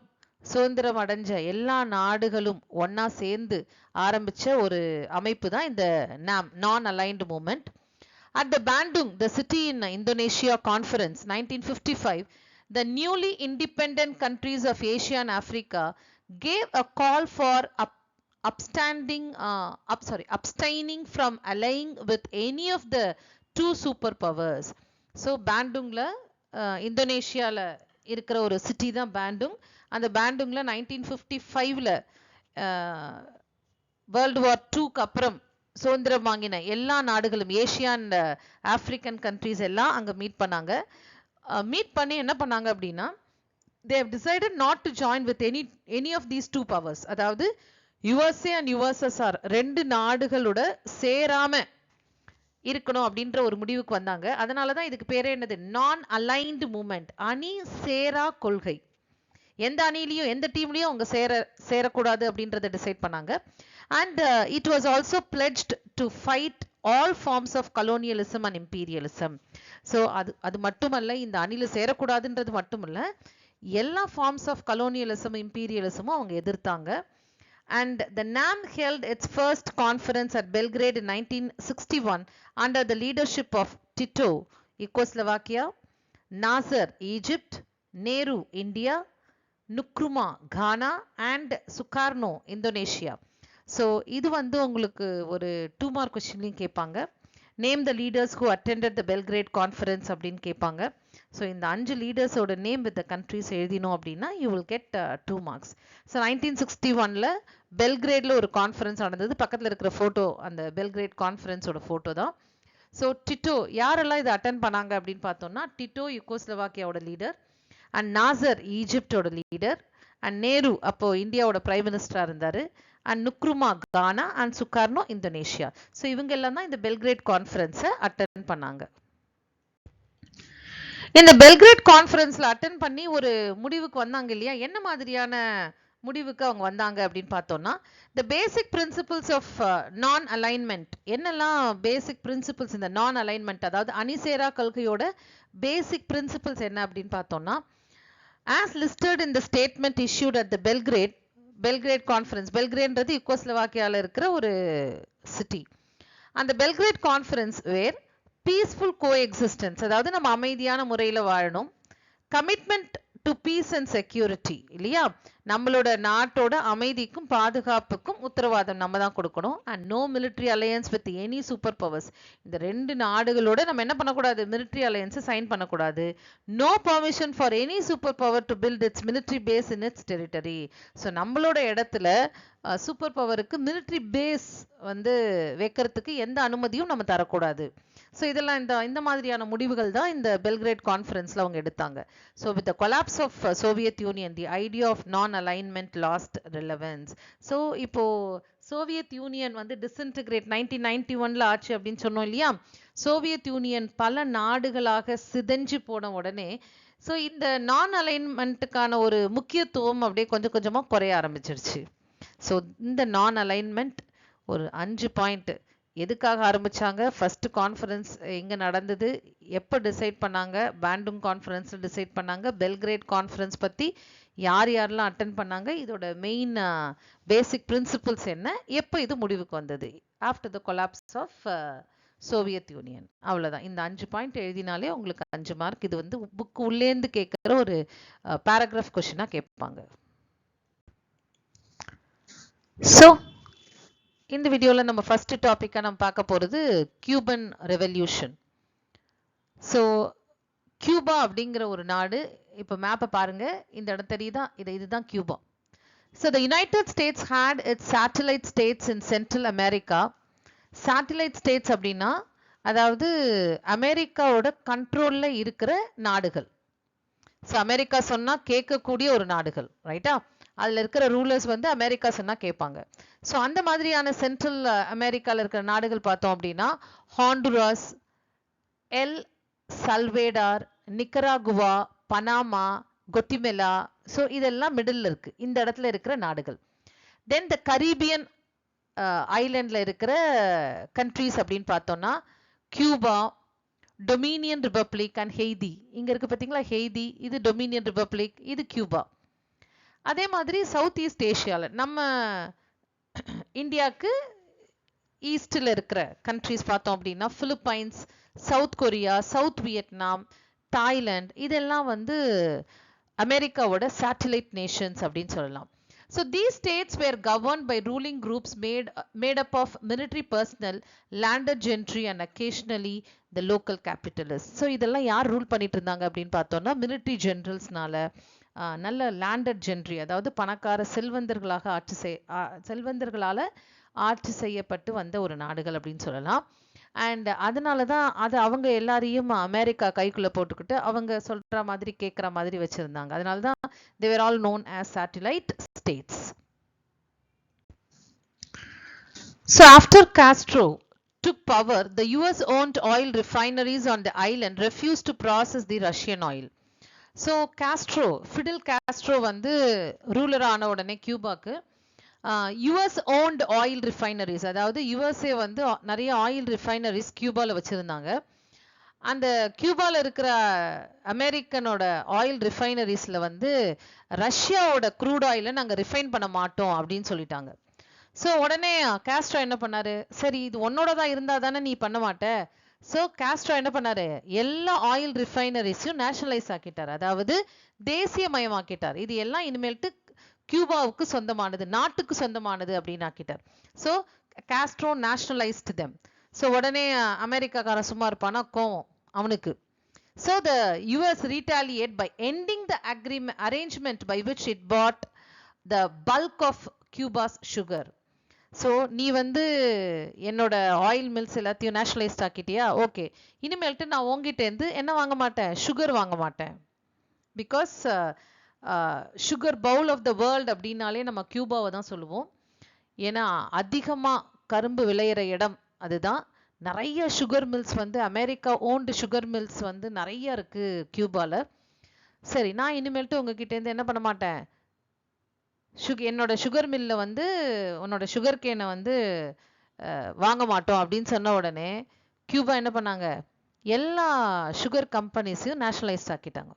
சுதந்திரம் அடைஞ்ச எல்லா நாடுகளும் ஒன்னா சேர்ந்து ஆரம்பிச்ச ஒரு அமைப்பு தான் இந்த NAM, non-aligned movement. At the Bandung, the city in Indonesia conference 1955, the newly independent countries of Asia and Africa gave a call for abstaining from allying with any of the two superpowers. So பேண்டுங்ல இந்தோனேஷியால இருக்கிற ஒரு city தான் பேண்டுங். அந்த பேண்டுங்ல 1955ல world war 2க்கு அப்புறம் சுதந்திரம் வாங்கின எல்லா நாடுகளும், ஏஷியா அண்ட் ஆப்பிரிக்கன் கண்ட்ரீஸ் எல்லாம் அங்க மீட் பண்ணாங்க. மீட் பண்ணி என்ன பண்ணாங்க அப்படின்னா, they have decided not to join with any of these two powers. அதாவது USA and USSR ரெண்டு நாடுகளோட சேராம இருக்கணும் அப்படின்ற ஒரு முடிவுக்கு வந்தாங்க. அதனால தான் இதுக்கு பேரே என்னது, நான் அலைன்டு மூவ்மெண்ட், அணி சேரா கொள்கை. எந்த அணிலையும் எந்த டீம்லயும் அவங்க சேரக்கூடாது அப்படின்றத டிசைட் பண்ணாங்க. And it was also pledged to fight all forms of colonialism and imperialism. So அது மட்டுமல்ல, இந்த அணில சேரக்கூடாதுன்றது மட்டுமல்ல, எல்லா forms of colonialism imperialism அவங்க எதிர்த்தாங்க. And the NAM held its first conference at Belgrade in 1961 under the leadership of Tito, Czechoslovakia, Nasser, Egypt, Nehru, India, Nkrumah, Ghana and Sukarno, Indonesia. So இது வந்து உங்களுக்கு ஒரு 2 mark கொஸ்டின்லையும் கேட்பாங்க. Name the leaders who attended the Belgrade conference அப்படின்னு கேட்பாங்க. So இந்த 5 லீடர்ஸோட name with the countries எழுதினோம் அப்படின்னா you will get 2 marks. So 1961ல பெல்கிரேட்ல ஒரு கான்ஃபரன்ஸ் நடந்தது. பக்கத்தில் இருக்கிற ஃபோட்டோ அந்த பெல்கிரேட் கான்ஃபரன்ஸோட ஃபோட்டோ தான். ஸோ டிட்டோ யாரெல்லாம் இதை அட்டன் பண்ணாங்க அப்படின்னு பார்த்தோம்னா, டிட்டோ யுகோஸ்லோவாக்கியாவோட லீடர், அண்ட் நாசர் ஈஜிப்டோட லீடர், அண்ட் நேரு அப்போ இந்தியாவோட பிரைம் மினிஸ்டரா இருந்தாரு, and Nkrumah Ghana and Sukarno Indonesia. So இவங்க எல்லாம் தான் இந்த பெல்கிரேட் கான்ஃபரன்ஸை அட்டன் பண்ணாங்க. இந்த பெல்கிரேட் கான்ஃபரன்ஸ்ல அட்டன் பண்ணி ஒரு முடிவுக்கு வந்தாங்க இல்லையா? என்ன மாதிரியான முடிவுக்கு அவங்க வந்தாங்க அப்படின்னு பார்த்தோம்னா, the basic principles of non alignment. என்னெல்லாம் பேசிக் பிரின்சிபிள்ஸ் இந்த நான் அலைன்மெண்ட், அதாவது அணிசேரா கொள்கையோட பேசிக் பிரின்சிபிள்ஸ் என்ன அப்படின்னு பார்த்தோம்னா, as listed in the statement issued at the Belgrade conference. பெல்கிரேட்ன்றது யுகோஸ்லோவாக்கியால இருக்கிற ஒரு சிட்டி. அந்த Belgrade conference where peaceful coexistence, அதாவது நம்ம அமைதியான முறையில் வாழணும், commitment to peace and security இல்லையா, நம்மளோட நாட்டோட அமைதிக்கும் பாதுகாப்புக்கும் உத்தரவாதம் நம்ம தான் கொடுக்கணும், and no military alliance with any super powers. இந்த ரெண்டு நாடுகளோட நம்ம என்ன பண்ணக்கூடாது, மிலிட்ரி அலையன்ஸை சைன் பண்ணக்கூடாது. No permission for any super power to build its military base in its territory. So நம்மளோட இடத்துல சூப்பர் பவருக்கு மிலிட்ரி பேஸ் வந்து வைக்கிறதுக்கு எந்த அனுமதியும் நம்ம தரக்கூடாது. ஸோ இதெல்லாம் இந்த மாதிரியான முடிவுகள் தான் இந்த பெல்கிரேட் கான்ஃபரன்ஸ்ல அவங்க எடுத்தாங்க. So with the collapse of Soviet Union the idea of non alignment lost relevance. So இப்போ சோவியத் யூனியன் வந்து டிஸ்இன்டிகிரேட் 1991ல ஆச்சு அப்படின்னு சொன்னோம் இல்லையா? சோவியத் யூனியன் பல நாடுகளாக சிதைஞ்சு போன உடனே ஸோ இந்த நான் அலைன்மெண்ட்டுக்கான ஒரு முக்கியத்துவம் அப்படியே கொஞ்சம் கொஞ்சமாக குறைய ஆரம்பிச்சிருச்சு. ஸோ இந்த நான் அலைன்மெண்ட் ஒரு 5 பாயிண்ட் எதுக்காக ஆரம்பிச்சாங்க, ஃபர்ஸ்ட் கான்ஃபரன்ஸ் எங்கே நடந்தது, எப்போ டிசைட் பண்ணாங்க, பேண்டுங் கான்ஃபரன்ஸில் டிசைட் பண்ணாங்க, பெல்கிரேட் கான்ஃபரன்ஸ் பற்றி யார் யாரெல்லாம் அட்டன் பண்ணாங்க, இதோட மெயின் பேசிக் பிரின்சிபிள்ஸ் என்ன, எப்போ இது முடிவுக்கு வந்தது, after the collapse of Soviet Union. அவ்வளோதான். இந்த 5 பாயிண்ட் எழுதினாலே உங்களுக்கு 5 மார்க். இது வந்து புக்கு உள்ளேந்து கேட்குற ஒரு பேராகிராஃப் கொஸ்டினாக கேட்பாங்க. ஸோ இந்த வீடியோவில் நம்ம ஃபர்ஸ்ட் டாப்பிக்காக நம்ம பார்க்க போகிறது கியூபன் ரெவல்யூஷன். ஸோ கியூபா அப்படிங்கிற ஒரு நாடு, இப்போ மேப்பை பாருங்க, இந்த இடம் தெரியுதா, இதுதான் Cuba. So the United States had its satellite states in Central America. Satellite states அப்படின்னா அதாவது அமெரிக்காவோட கண்ட்ரோலில் இருக்கிற நாடுகள். ஸோ அமெரிக்கா சொன்னால் கேட்கக்கூடிய ஒரு நாடுகள், ரைட்டா? அதில் இருக்கிற ரூலர்ஸ் வந்து அமெரிக்கா சொன்னால் கேட்பாங்க. ஸோ அந்த மாதிரியான சென்ட்ரல் அமெரிக்காவில் இருக்கிற நாடுகள் பார்த்தோம் அப்படின்னா Honduras, El Salvador, Nicaragua, Panama, Guatemala. So இதெல்லாம் மிடில் இருக்கு, இந்த இடத்துல இருக்கிற நாடுகள். தென் த கரீபியன் ஐலண்டில் இருக்கிற கண்ட்ரிஸ் அப்படின்னு பார்த்தோம்னா கியூபா, டொமினியன் ரிபப்ளிக் அண்ட் ஹெய்தி. இங்கே இருக்கு பார்த்தீங்களா ஹெய்தி, இது டொமினியன் ரிபப்ளிக், இது கியூபா. அதே மாதிரி சவுத் ஈஸ்ட் ஏஷியாவில் நம்ம இந்தியாவுக்கு ஈஸ்டில் இருக்கிற கண்ட்ரிஸ் பார்த்தோம் அப்படின்னா Philippines, south Korea, south Vietnam, Thailand, இதெல்லாம் வந்து அமெரிக்காவோட சேட்டலைட் நேஷன்ஸ் அப்படின்னு சொல்லலாம். So these states were governed by ruling groups made up of military personnel, landed gentry and occasionally the local capitalists. So இதெல்லாம் யார் ரூல் பண்ணிட்டு இருந்தாங்க அப்படின்னு பார்த்தோம்னா மிலிட்ரி ஜெனரல்ஸ்னால, நல்ல லேண்டட் ஜென்ட்ரி, அதாவது பணக்கார செல்வந்தர்களால ஆட்சி செய்யப்பட்டு வந்த ஒரு நாடுகள் அப்படின்னு சொல்லலாம். அண்ட் அதனால தான் அது அவங்க எல்லாரையும் அமெரிக்கா கைக்குள்ள போட்டுக்கிட்டு அவங்க சொல்ற மாதிரி கேட்குற மாதிரி வச்சிருந்தாங்க. அதனால தான் they were all known as satellite states. So after Castro took power, the US owned oil refineries on the island refused to process the Russian oil. So Fidel Castro வந்து ரூலர் ஆன உடனே கியூபாக்கு யுஎஸ் ஓன்ட் ஆயில் ரிஃபைனரிஸ், அதாவது USA வந்து நிறைய oil refineries கியூபாவில் வச்சுருந்தாங்க. அந்த கியூபாவில் இருக்கிற அமெரிக்கனோட ஆயில் ரிஃபைனரிஸில் வந்து ரஷ்யாவோட க்ரூட் ஆயிலை நாங்கள் ரிஃபைன் பண்ண மாட்டோம் அப்படின்னு சொல்லிட்டாங்க. ஸோ உடனே காஸ்ட்ரோ என்ன பண்ணாரு, சரி இது உன்னோட தான் இருந்தால் தானே நீ பண்ண மாட்ட. ஸோ காஸ்ட்ரோ என்ன பண்ணாரு, எல்லா ஆயில் ரிஃபைனரிஸையும் நேஷனலைஸ் ஆக்கிட்டார், அதாவது தேசியமயமாக்கிட்டார். இது எல்லாம் இனிமேல்ட்டு கியூபாவுக்கு சொந்தமானது, நாட்டுக்கு சொந்தமானது அப்படின்னு ஆக்கிட்டார். So Castro nationalised them. So உடனே அமெரிக்காக்காரன் சும்மா இருப்பானா, கோவம் அவனுக்கு. So the US retaliate by ending the arrangement by which it bought the bulk of Cuba's sugar. So நீ வந்து என்னோட ஆயில் மில்ஸ் எல்லாத்தையும் நேஷனலைஸ்ட் ஆக்கிட்டியா, ஓகே, இனிமேல்ட்டு நான் உங்ககிட்டேருந்து என்ன வாங்க மாட்டேன், சுகர் வாங்க மாட்டேன். Because sugar bowl of the world அப்படின்னாலே நம்ம கியூபாவை தான் சொல்லுவோம். ஏன்னா அதிகமாக கரும்பு விளையிற இடம் அதுதான். நிறைய சுகர் மில்ஸ் வந்து அமெரிக்கா ஓன்டு சுகர் மில்ஸ் வந்து நிறைய இருக்கு கியூபாவில். சரி, நான் இனிமேல்ட்டு உங்ககிட்டேருந்து என்ன பண்ண மாட்டேன், என்னோட சுகர் மில்ல வந்து உன்னோட சுகர் கேனை வந்து வாங்க மாட்டோம் அப்படின்னு சொன்ன உடனே கியூபா என்ன பண்ணாங்க, எல்லா சுகர் கம்பெனிஸையும் நேஷனலைஸ் ஆக்கிட்டாங்க.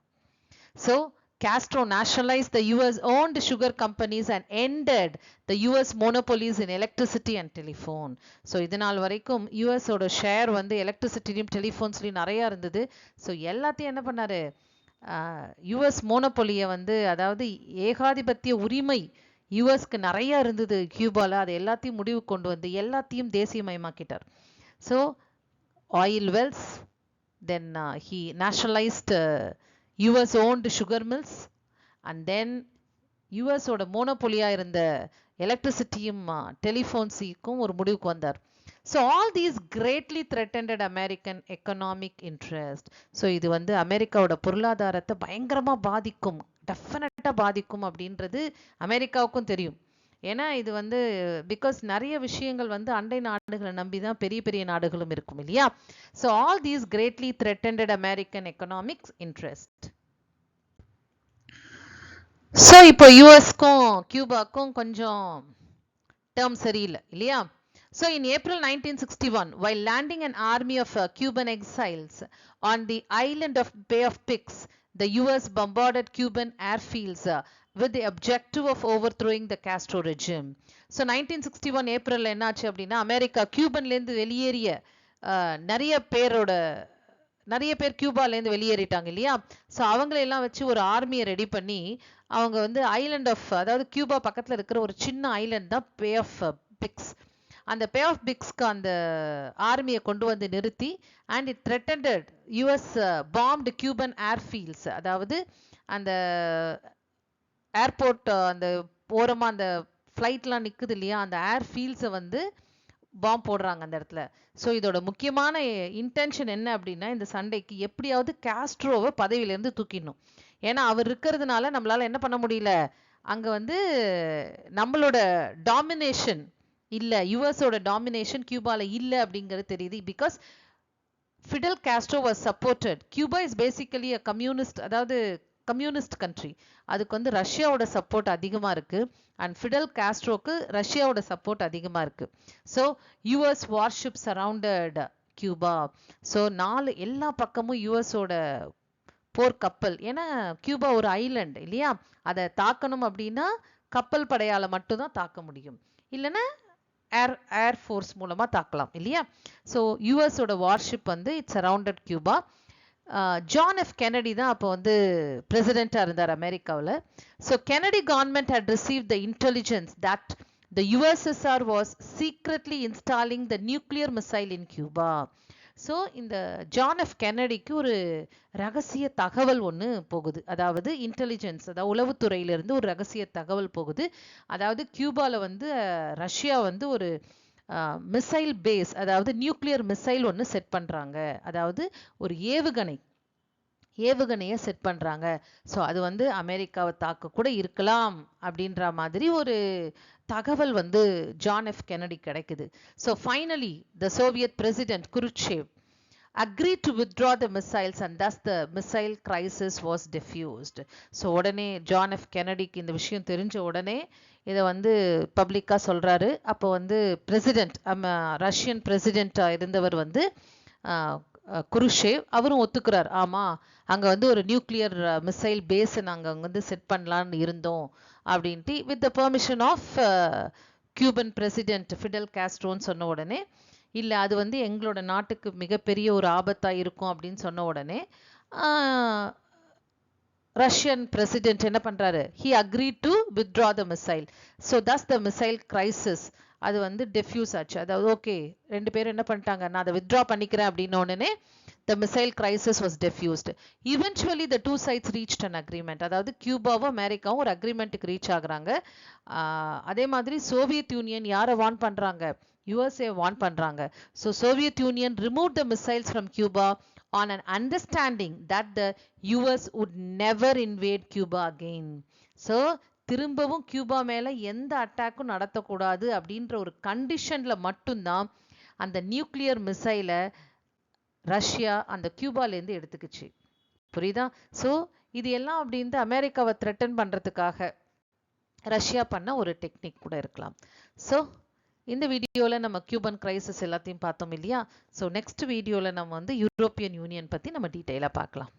So Castro nationalized the US-owned sugar companies and ended the US monopolies in electricity and telephone. So இதனால் வரைக்கும் யூஎஸோட ஷேர் வந்து எலக்ட்ரிசிட்டிலையும் டெலிஃபோன்ஸ்லையும் நிறையா இருந்தது. ஸோ எல்லாத்தையும் என்ன பண்ணாரு, யூஎஸ் மோனோபொலியை வந்து, அதாவது ஏகாதிபத்திய உரிமை யூஎஸ்க்கு நிறையா இருந்தது கியூபாவில், அதை எல்லாத்தையும் முடிவு கொண்டு வந்து எல்லாத்தையும் தேசியமயமாக்கிட்டார். So oil wells, then he nationalised US owned sugar mills, and then US ஓட மோனோபொலியாக இருந்த எலக்ட்ரிசிட்டியும் டெலிஃபோன்ஸுக்கும் ஒரு முடிவுக்கு வந்தார். So all these greatly threatened American economic interest. So இது வந்து அமெரிக்காவோட பொருளாதாரத்தை பயங்கரமாக பாதிக்கும், டெஃபினட்டாக பாதிக்கும் அப்படின்றது அமெரிக்காவுக்கும் தெரியும். ஏன்னா இது வந்து பிகாஸ் நிறைய விஷயங்கள் வந்து அண்டை நாடுகளை நம்பி தான் பெரிய பெரிய நாடுகளும் இருக்கும் இல்லையா. So all these greatly threatened American economics interest. So இப்போ யூஎஸ்க்கும் கியூபாக்கும் கொஞ்சம் டேர்ம் சரியில்லை இல்லையா. So in April 1961, while landing an army of Cuban exiles on the island of Bay of Pigs, the US bombarded Cuban airfields with the objective of overthrowing the Castro regime. So 1961 April என்னாச்சு அப்படின்னா, America கியூபன்லேருந்து வெளியேறிய நிறைய பேர் கியூபாலேருந்து வெளியேறிட்டாங்க இல்லையா. So அவங்களெல்லாம் வச்சு ஒரு ஆர்மியை ready பண்ணி அவங்க வந்து ஐலண்ட் ஆஃப், அதாவது கியூபா பக்கத்தில் இருக்கிற ஒரு சின்ன ஐலண்ட் தான் பே ஆஃப் பிக்ஸ். அந்த பே ஆஃப் பிக்ஸ்க்கு அந்த ஆர்மியை கொண்டு வந்து நிறுத்தி, and it threatened US bombed Cuban airfields, அதாவது அந்த ஏர்போர்ட் அந்த ஓரமாக அந்த ஃப்ளைட்லாம் நிற்குது இல்லையா, அந்த ஏர்ஃபீல்ட்ஸை வந்து பாம்பு போடுறாங்க அந்த இடத்துல. ஸோ இதோட முக்கியமான இன்டென்ஷன் என்ன அப்படின்னா, இந்த சண்டைக்கு எப்படியாவது காஸ்ட்ரோவை பதவியிலேருந்து தூக்கிடணும். ஏன்னா அவர் இருக்கிறதுனால நம்மளால என்ன பண்ண முடியல, அங்கே வந்து நம்மளோட டாமினேஷன் இல்லை, யூஎஸோட டாமினேஷன் கியூபாவில் இல்லை அப்படிங்கிறது தெரியுது. Because Fidel Castro was supported. Cuba is basically a communist, அதாவது கம்யூனிஸ்ட் கண்ட்ரி. அதுக்கு வந்து ரஷ்யாவோட சப்போர்ட் அதிகமாக இருக்குது, அண்ட் ஃபிடல் காஸ்ட்ரோக்கு ரஷ்யாவோட சப்போர்ட் அதிகமாக இருக்குது. So US worship surrounded Cuba. So எல்லா பக்கமும் யூஎஸோட போர்க்கப்பல், ஏன்னா கியூபா ஒரு ஐலண்ட் இல்லையா, அதை தாக்கணும் அப்படின்னா கப்பல் படையால் மட்டும்தான் தாக்க முடியும், இல்லைன்னா ஏர்ஃபோர்ஸ் மூலமாக தாக்கலாம் இல்லையா. ஸோ யூஎஸோட வார்ஷிப் வந்து it's surrounded Cuba. John F Kennedy தான் அப்போ வந்து பிரசிடெண்ட்டாக இருந்தார் அமெரிக்காவில். So Kennedy government had received the intelligence that the USSR was secretly installing the nuclear missile in Cuba. So இந்த ஜான் எஃப் கென்னடிக்கு ஒரு ரகசிய தகவல் ஒன்று போகுது. அதாவது இன்டெலிஜென்ஸ், அதாவது உளவுத்துறையிலிருந்து ஒரு ரகசிய தகவல் போகுது. அதாவது கியூபாவில் வந்து ரஷ்யா வந்து ஒரு மிசைல் பேஸ், அதாவது நியூக்ளியர் மிசைல் ஒன்று செட் பண்ணுறாங்க. அதாவது ஒரு ஏவுகணையை செட் பண்ணுறாங்க. ஸோ அது வந்து அமெரிக்காவை தாக்க கூட இருக்கலாம் அப்படின்ற மாதிரி ஒரு தகவல் வந்து ஜான் எஃப் கென்னடி கிடைக்குது. So finally the Soviet president Khrushchev agreed to withdraw the missiles and thus the missile crisis was diffused. So உடனே ஜான் எஃப் கென்னடிக்கு இந்த விஷயம் தெரிஞ்ச உடனே இதை வந்து பப்ளிக்காக சொல்கிறாரு. அப்போ வந்து பிரசிடென்ட், ரஷ்யன் பிரசிடெண்ட்டாக இருந்தவர் வந்து குருஷேவ், அவரும் ஒத்துக்கிறார். ஆமாம், அங்கே வந்து ஒரு நியூக்ளியர் மிசைல் பேஸை நாங்கள் அங்கே வந்து செட் பண்ணலான்னு இருந்தோம் அப்படின்ட்டு with the permission of Cuban president Fidel காஸ்ட்ரோன்னு சொன்ன உடனே, இல்லை அது வந்து எங்களோட நாட்டுக்கு மிகப்பெரிய ஒரு ஆபத்தாக இருக்கும் அப்படின்னு சொன்ன உடனே ரஷ்யன் பிரசிடென்ட் என்ன பண்ணுறாரு, he agreed to withdraw the missile. So thus the missile crisis அது வந்து டெஃப்யூஸ் ஆச்சு. அதாவது ஓகே, ரெண்டு பேரும் என்ன பண்ணிட்டாங்க, நான் அதை வித்ட்ரா பண்ணிக்கிறேன் அப்படின்ன உடனே the missile crisis was diffused. Eventually the two sides reached an agreement. அதாவது கியூபாவும் அமெரிக்காவும் ஒரு அக்ரிமெண்ட்டுக்கு ரீச் ஆகுறாங்க. அதே மாதிரி சோவியத் யூனியன் யாரை வார்ன் பண்ணுறாங்க, யுஎஸ்ஏ வார்ன் பண்ணுறாங்க. So Soviet union removed the missiles from Cuba on an understanding that the US would never invade Cuba again. So திரும்பவும் கியூபா மேலே எந்த அட்டாக்கும் நடத்தக்கூடாது அப்படின்ற ஒரு கண்டிஷனில் மட்டும்தான் அந்த நியூக்ளியர் மிசைலை ரஷ்யா அந்த கியூபாலேருந்து எடுத்துக்கிச்சு. புரியுதா? ஸோ இது எல்லாம் அப்படின்ட்டு அமெரிக்காவை த்ரெட்டன் பண்ணுறதுக்காக ரஷ்யா பண்ண ஒரு டெக்னிக் கூட இருக்கலாம். ஸோ இந்த வீடியோவில் நம்ம கியூபன் கிரைசிஸ் எல்லாத்தையும் பார்த்தோம் இல்லையா? ஸோ நெக்ஸ்ட் வீடியோவில் நம்ம வந்து யூரோப்பியன் யூனியன் பற்றி நம்ம டீட்டெயிலாக பார்க்கலாம்.